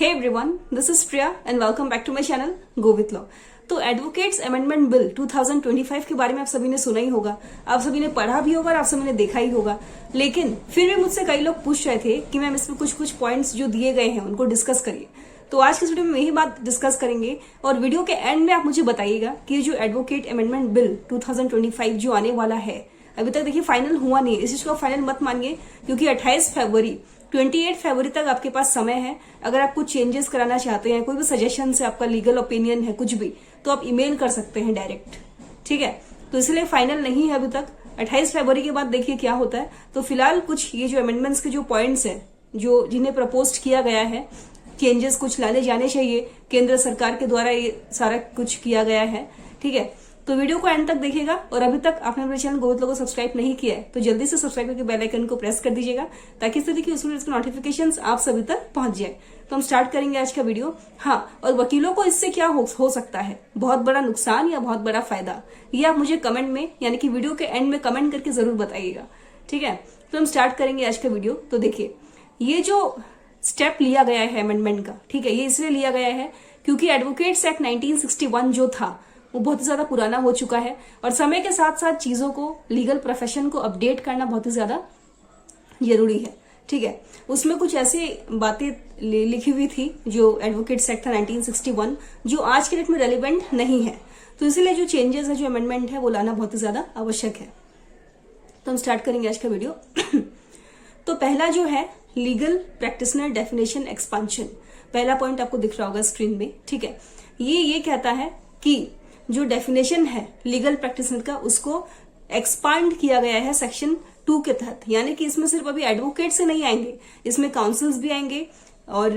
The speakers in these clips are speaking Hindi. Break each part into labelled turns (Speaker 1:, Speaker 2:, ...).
Speaker 1: Hey everyone, this is Priya and welcome back to my channel go with law. तो एडवोकेट्स अमेंडमेंट बिल 2025 के बारे में आप सभी ने सुना ही होगा, आप सभी ने पढ़ा भी होगा और आप सभी ने देखा ही होगा। लेकिन फिर भी मुझसे कई लोग पूछ रहे थे कि मैम इसमें कुछ पॉइंट्स जो दिए गए हैं उनको डिस्कस करिए। तो आज के वीडियो में यही बात डिस्कस करेंगे और वीडियो के एंड में आप मुझे बताइएगा कि ये जो एडवोकेट अमेंडमेंट बिल 2025 जो आने वाला है, अभी तक देखिए फाइनल हुआ नहीं है, इस चीज को फाइनल मत मानिए क्योंकि 28 फरवरी तक आपके पास समय है। अगर आप कुछ चेंजेस कराना चाहते हैं, कोई भी सजेशन है, आपका लीगल ओपिनियन है, कुछ भी, तो आप ईमेल कर सकते हैं डायरेक्ट। ठीक है, तो इसलिए फाइनल नहीं है अभी तक। 28 फरवरी के बाद देखिए क्या होता है। तो फिलहाल कुछ ये जो अमेंडमेंट्स के जो पॉइंट्स हैं, जो जिन्हें प्रपोज किया गया है, चेंजेस कुछ लाने जाने चाहिए, केंद्र सरकार के द्वारा ये सारा कुछ किया गया है। ठीक है, तो वीडियो को एंड तक देखिएगा और अभी तक आपने अपने चैनल गो विथ लॉ को सब्सक्राइब नहीं किया है तो जल्दी से सब्सक्राइब करके बेल आइकन को प्रेस कर दीजिएगा ताकि इस तरह की उसके नोटिफिकेशंस आप सभी तक पहुंच जाए। तो हम स्टार्ट करेंगे आज का वीडियो। हाँ, और वकीलों को इससे क्या हो सकता है, बहुत बड़ा नुकसान या बहुत बड़ा फायदा, ये आप मुझे कमेंट में यानी कि वीडियो के एंड में कमेंट करके जरूर बताइएगा। ठीक है, तो हम स्टार्ट करेंगे आज का वीडियो। तो देखिए, ये जो स्टेप लिया गया है अमेंडमेंट का, ठीक है, ये इसलिए लिया गया है क्योंकि एडवोकेट्स एक्ट 1961 जो था वो बहुत ही ज्यादा पुराना हो चुका है और समय के साथ साथ चीजों को, लीगल प्रोफेशन को अपडेट करना बहुत ही ज्यादा जरूरी है। ठीक है, उसमें कुछ ऐसी बातें लिखी हुई थी जो एडवोकेट्स एक्ट था 1961 जो आज के डेट में रेलिवेंट नहीं है। तो इसीलिए जो चेंजेस है, जो अमेंडमेंट है, वो लाना बहुत ही ज्यादा आवश्यक है। तो हम स्टार्ट करेंगे आज का वीडियो। तो पहला जो है लीगल प्रैक्टिशनर डेफिनेशन एक्सपांशन, पहला पॉइंट आपको दिख रहा होगा स्क्रीन में। ठीक है, ये कहता है कि जो डेफिनेशन है लीगल प्रैक्टिशनर का, उसको एक्सपांड किया गया है सेक्शन 2 के तहत। यानी कि इसमें सिर्फ अभी एडवोकेट से नहीं आएंगे, इसमें काउंसिल्स भी आएंगे और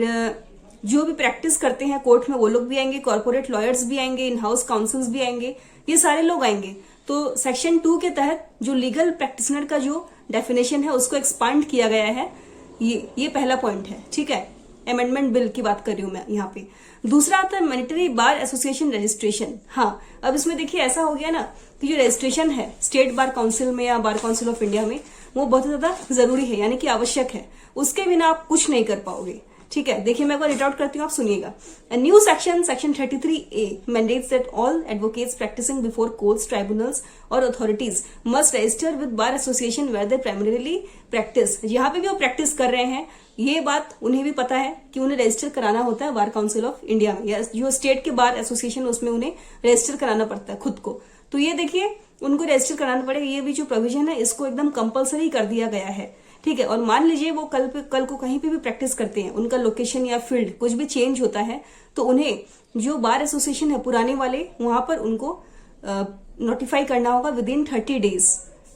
Speaker 1: जो भी प्रैक्टिस करते हैं कोर्ट में वो लोग भी आएंगे, कॉर्पोरेट लॉयर्स भी आएंगे, इन हाउस काउंसिल्स भी आएंगे, ये सारे लोग आएंगे। तो सेक्शन 2 के तहत जो लीगल प्रैक्टिशनर का जो डेफिनेशन है उसको एक्सपांड किया गया है। ये पहला पॉइंट है। ठीक है, अमेंडमेंट बिल की बात कर रही हूं मैं यहाँ पे। दूसरा आता है मैंडेटरी बार एसोसिएशन रजिस्ट्रेशन। हाँ, अब इसमें देखिए ऐसा हो गया ना कि जो रजिस्ट्रेशन है स्टेट बार काउंसिल में या बार काउंसिल ऑफ इंडिया में, वो बहुत ज्यादा जरूरी है, यानी कि आवश्यक है। उसके बिना आप कुछ नहीं कर पाओगे। ठीक है, देखिए मैं एक बार रीड आउट करती हूँ, आप सुनिएगा। A new section 33A mandates that all advocates practicing before courts, tribunals or authorities must register with bar association where they primarily practice। यहाँ पे भी वो प्रैक्टिस कर रहे हैं, ये बात उन्हें भी पता है कि उन्हें रजिस्टर कराना होता है बार काउंसिल ऑफ इंडिया में, या जो स्टेट के बार एसोसिएशन उसमें उन्हें रजिस्टर कराना पड़ता है खुद को। तो ये देखिए उनको रजिस्टर कराना पड़ेगा, ये भी जो प्रोविजन है इसको एकदम कंपलसरी कर दिया गया है। ठीक है, और मान लीजिए वो कल को कहीं पे भी प्रैक्टिस करते हैं, उनका लोकेशन या फील्ड कुछ भी चेंज होता है तो उन्हें जो बार एसोसिएशन है पुराने वाले, वहां पर उनको नोटिफाई करना होगा विद इन 30 डेज।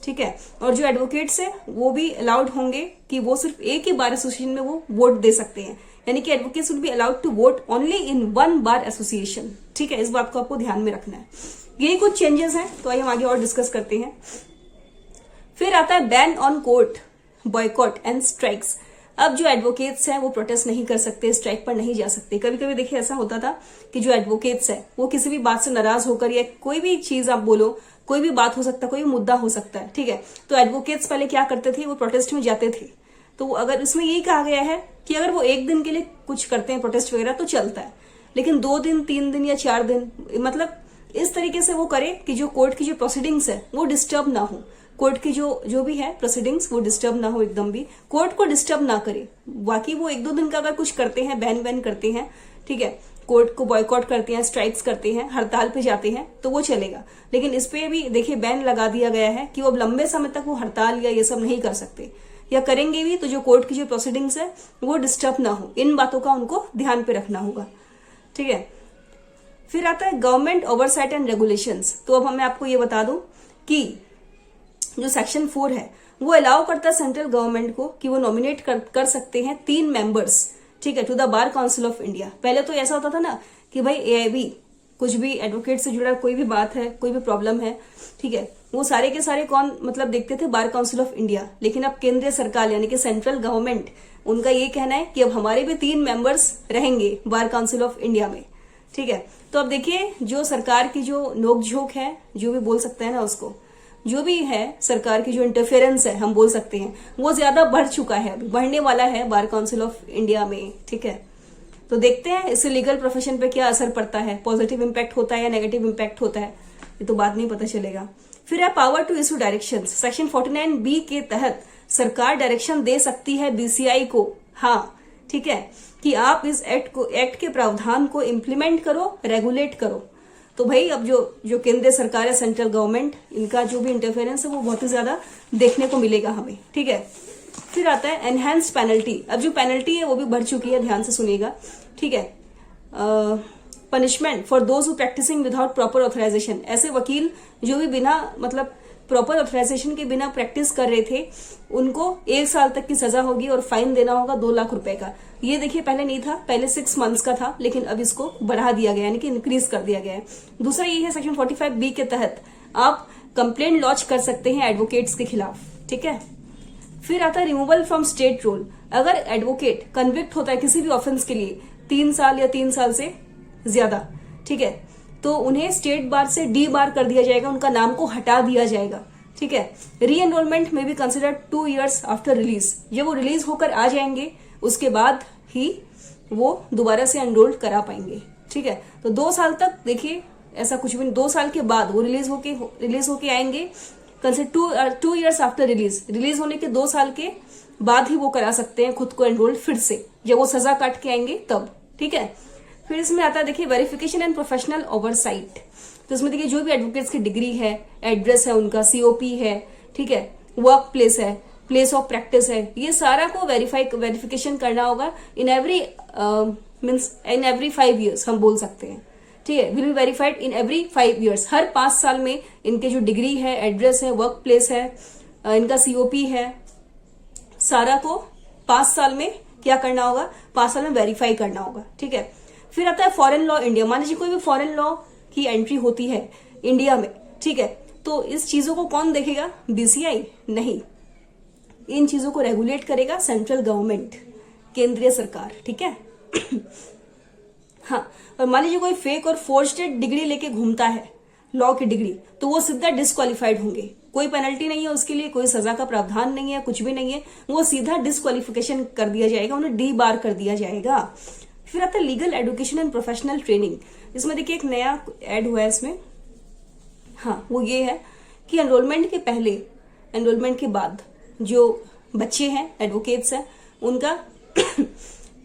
Speaker 1: ठीक है, और जो एडवोकेट्स है वो भी अलाउड होंगे कि वो सिर्फ एक ही बार एसोसिएशन में वो वोट दे सकते हैं, यानी कि advocates will be allowed to vote only in one bar association. ठीक है, इस बात को आपको ध्यान में रखना है। यही कुछ चेंजेस हैं, तो आइए हम आगे और डिस्कस करते हैं। फिर आता है ban on court boycott and strikes. अब जो एडवोकेट्स हैं वो प्रोटेस्ट नहीं कर सकते, स्ट्राइक पर नहीं जा सकते। कभी कभी देखिए ऐसा होता था कि जो एडवोकेट्स है वो किसी भी बात से नाराज होकर, या कोई भी चीज आप बोलो, कोई भी बात हो सकता है, कोई भी मुद्दा हो सकता है। ठीक है, तो एडवोकेट्स पहले क्या करते थे, वो प्रोटेस्ट में जाते थे। तो अगर इसमें यही कहा गया है कि अगर वो एक दिन के लिए कुछ करते हैं प्रोटेस्ट वगैरह तो चलता है, लेकिन 2 दिन, 3 दिन या 4 दिन, मतलब इस तरीके से वो करे कि जो कोर्ट की जो प्रोसीडिंग्स है वो डिस्टर्ब ना हो, कोर्ट की जो भी है प्रोसीडिंग्स वो डिस्टर्ब ना हो, एकदम भी कोर्ट को डिस्टर्ब ना करे। बाकी वो 1-2 दिन का अगर कुछ करते हैं, बैन करते हैं, ठीक है, कोर्ट को बॉयकॉट करते हैं, स्ट्राइक्स करते हैं, हड़ताल पे जाते हैं, तो वो चलेगा। लेकिन इस पे भी देखिए बैन लगा दिया गया है कि वो अब लंबे समय तक वो हड़ताल या ये सब नहीं कर सकते, या करेंगे भी तो जो कोर्ट की जो प्रोसीडिंग्स है वो डिस्टर्ब ना हो। इन बातों का उनको ध्यान पे रखना होगा। ठीक है, फिर आता है गवर्नमेंट ओवरसाइट एंड रेगुलेशंस। तो अब मैं आपको ये बता दूं कि जो सेक्शन 4 है वो अलाउ करता है सेंट्रल गवर्नमेंट को कि वो नॉमिनेट कर सकते हैं 3 मेंबर्स, ठीक है, to the bar council of India. पहले तो ऐसा होता था ना कि भाई एआईबी, कुछ भी एडवोकेट से जुड़ा कोई भी बात है, कोई भी प्रॉब्लम है, ठीक है, वो सारे के सारे कौन मतलब देखते थे, बार काउंसिल ऑफ इंडिया। लेकिन अब केंद्रीय सरकार यानी कि सेंट्रल गवर्नमेंट, उनका ये कहना है कि अब हमारे भी 3 मेंबर्स रहेंगे बार काउंसिल ऑफ इंडिया में। ठीक है, तो अब देखिए जो सरकार की जो नोकझोंक है, जो भी बोल सकते हैं ना उसको, जो भी है सरकार की जो इंटरफेरेंस है हम बोल सकते हैं, वो ज्यादा बढ़ चुका है, बढ़ने वाला है बार काउंसिल ऑफ इंडिया में। ठीक है, तो देखते हैं इससे लीगल प्रोफेशन पे क्या असर पड़ता है, पॉजिटिव इम्पैक्ट होता है या नेगेटिव इम्पैक्ट होता है, ये तो बाद में ही पता चलेगा। फिर है power to issue direction. Section 49B के तहत सरकार डायरेक्शन दे सकती है बीसीआई को, हाँ ठीक है, कि आप इस एक्ट के प्रावधान को इम्प्लीमेंट करो, रेगुलेट करो। तो भाई अब जो केंद्रीय सरकार है, सेंट्रल गवर्नमेंट, इनका जो भी इंटरफेरेंस है वो बहुत ही ज्यादा देखने को मिलेगा हमें, ठीक है। फिर आता है एनहांस्ड पेनल्टी। अब जो पेनल्टी है वो भी बढ़ चुकी है, ध्यान से सुनिएगा, ठीक है। Punishment for those who practicing without proper authorisation. ऐसे वकील जो भी बिना मतलब प्रॉपर ऑथराइजेशन के बिना प्रैक्टिस कर रहे थे, उनको 1 साल तक की सजा होगी और फाइन देना होगा 2 लाख रुपए का। ये देखिए पहले नहीं था, पहले 6 मंथ्स का था, लेकिन अब इसको बढ़ा दिया गया, यानी कि इंक्रीज कर दिया गया है। दूसरा ये है सेक्शन 45B के तहत आप कंप्लेंट लॉन्च कर सकते हैं एडवोकेट्स के खिलाफ, ठीक है। फिर आता है रिमूवल फ्रॉम स्टेट रोल। अगर एडवोकेट कन्विक्ट होता है किसी भी ऑफेंस के लिए 3 साल या 3 साल से ज्यादा, ठीक है, तो उन्हें स्टेट बार से डी बार कर दिया जाएगा, उनका नाम को हटा दिया जाएगा, ठीक है। री एनरोलमेंट में भी कंसिडर 2 years आफ्टर रिलीज। जब वो रिलीज होकर आ जाएंगे उसके बाद ही वो दोबारा से एनरोल करा पाएंगे, ठीक है। तो 2 साल तक देखिए ऐसा कुछ भी नहीं, 2 साल के बाद वो रिलीज होके आएंगे, कंसिडर 2 years आफ्टर रिलीज होने के 2 साल के बाद ही वो करा सकते हैं खुद को एनरोल फिर से, जब वो सजा काट के आएंगे तब, ठीक है। फिर इसमें आता है देखिए वेरिफिकेशन एंड प्रोफेशनल ओवरसाइट। तो इसमें देखिए जो भी एडवोकेट्स की डिग्री है, एड्रेस है उनका, सीओपी है, ठीक है, वर्क प्लेस है, प्लेस ऑफ प्रैक्टिस है, ये सारा को वेरिफिकेशन करना होगा इन एवरी 5 years हम बोल सकते हैं, ठीक है। Will be verified in every 5 years। हर 5 साल में इनके जो डिग्री है, एड्रेस है, वर्क प्लेस है, इनका सीओपी है, सारा को 5 साल में क्या करना होगा, 5 साल में वेरीफाई करना होगा, ठीक है। फिर आता है फॉरेन लॉ इंडिया। मान लीजिए कोई भी फॉरेन लॉ की एंट्री होती है इंडिया में, ठीक है, तो इस चीजों को कौन देखेगा, बीसीआई नहीं, इन चीजों को रेगुलेट करेगा सेंट्रल गवर्नमेंट, केंद्रीय सरकार, ठीक है। हाँ, और मान लीजिए कोई फेक और फोर्ज्ड डिग्री लेके घूमता है, लॉ की डिग्री, तो वो सीधा डिस्क्वालिफाइड होंगे। कोई पेनल्टी नहीं है उसके लिए, कोई सजा का प्रावधान नहीं है, कुछ भी नहीं है, वो सीधा डिस्क्वालिफिकेशन कर दिया जाएगा, उन्हें डी बार कर दिया जाएगा। फिर आता है legal education and professional training. इसमें देखिए एक नया ऐड हुआ है इसमें, हाँ, वो ये है कि एनरोलमेंट के पहले, एनरोलमेंट के बाद जो बच्चे हैं, एडवोकेट्स हैं, उनका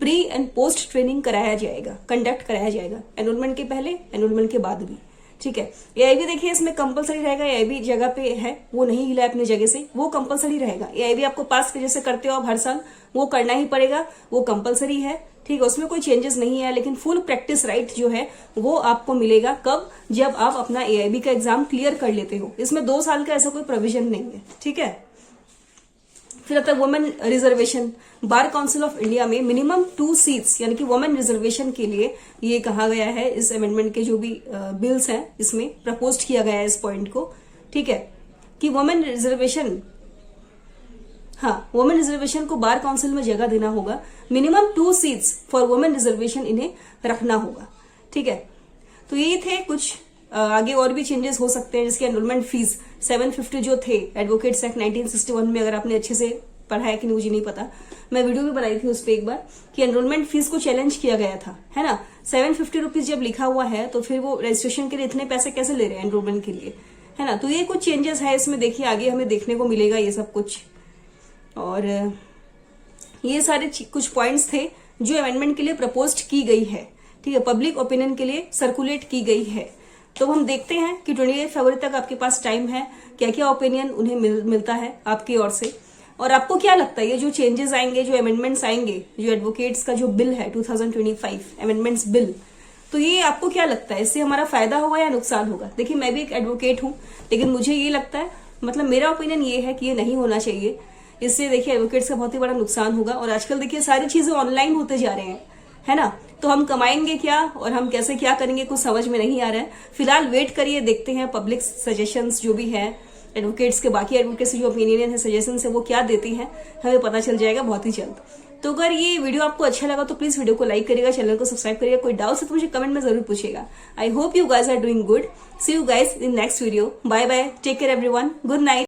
Speaker 1: प्री एंड पोस्ट ट्रेनिंग कराया जाएगा, कंडक्ट कराया जाएगा, एनरोलमेंट के पहले, एनरोलमेंट के बाद भी, ठीक है। एआईबी देखिए इसमें कंपलसरी रहेगा, एआईबी जगह पे है, वो नहीं हिला अपनी जगह से, वो कंपलसरी रहेगा। एआईबी आपको पास के जैसे करते हो आप हर साल, वो करना ही पड़ेगा, वो कंपलसरी है, ठीक है, उसमें कोई चेंजेस नहीं है। लेकिन फुल प्रैक्टिस राइट जो है वो आपको मिलेगा कब, जब आप अपना एआईबी का एग्जाम क्लियर कर लेते हो। इसमें 2 साल का ऐसा कोई प्रोविजन नहीं है, ठीक है। फिर आता है women reservation. Bar council of India में मिनिमम 2 seats यानी कि वुमेन रिजर्वेशन के लिए ये कहा गया है, इस अमेंडमेंट के जो भी बिल्स हैं इसमें प्रपोज किया गया है इस पॉइंट को, ठीक है, कि वुमेन रिजर्वेशन, हाँ, वुमेन रिजर्वेशन को बार काउंसिल में जगह देना होगा, minimum 2 seats for women reservation इन्हें रखना होगा, ठीक है। तो ये थे कुछ, आगे और भी चेंजेस हो सकते हैं, जिसके एनरोलमेंट फीस 750 जो थे एडवोकेट्स एक्ट 1961 में, अगर आपने अच्छे से पढ़ा है कि नहीं मुझे नहीं पता, मैं वीडियो भी बनाई थी उस पर एक बार, कि एनरोलमेंट फीस को चैलेंज किया गया था, है ना। 750 रुपीज जब लिखा हुआ है तो फिर वो रजिस्ट्रेशन के लिए इतने पैसे कैसे ले रहे हैं एनरोलमेंट के लिए, है ना। तो ये कुछ चेंजेस है इसमें, देखिए आगे हमें देखने को मिलेगा ये सब कुछ। और ये सारे कुछ पॉइंट्स थे जो अमेंडमेंट के लिए प्रपोज्ड की गई है, ठीक है, पब्लिक ओपिनियन के लिए सर्कुलेट की गई है। तो हम देखते हैं कि 28 फरवरी तक आपके पास टाइम है, क्या क्या ओपिनियन उन्हें मिलता है आपकी ओर से, और आपको क्या लगता है ये जो चेंजेस आएंगे, जो अमेंडमेंट्स आएंगे, जो एडवोकेट्स का जो बिल है 2025 अमेंडमेंट्स बिल, तो ये आपको क्या लगता है, इससे हमारा फायदा होगा या नुकसान होगा। देखिए मैं भी एक एडवोकेट हूं, लेकिन मुझे ये लगता है, मतलब मेरा ओपिनियन ये है कि ये नहीं होना चाहिए। इससे देखिए एडवोकेट्स का बहुत ही बड़ा नुकसान होगा। और आजकल देखिए सारी चीजें ऑनलाइन होते जा रहे हैं, है ना, तो हम कमाएंगे क्या और हम कैसे क्या करेंगे कुछ समझ में नहीं आ रहा है। फिलहाल वेट करिए, देखते हैं पब्लिक सजेशंस जो भी है एडवोकेट्स के, बाकी एडवोकेट्स जो ओपिनियन है, सजेशन है, वो क्या देती हैं, हमें पता चल जाएगा बहुत ही जल्द। तो अगर ये वीडियो आपको अच्छा लगा तो प्लीज वीडियो को लाइक करिएगा, चैनल को सब्सक्राइब करिएगा। कोई डाउट है तो मुझे कमेंट में जरूर पूछिएगा। I hope you guys are doing good. See you guys in next video. Bye bye, take care everyone, good night.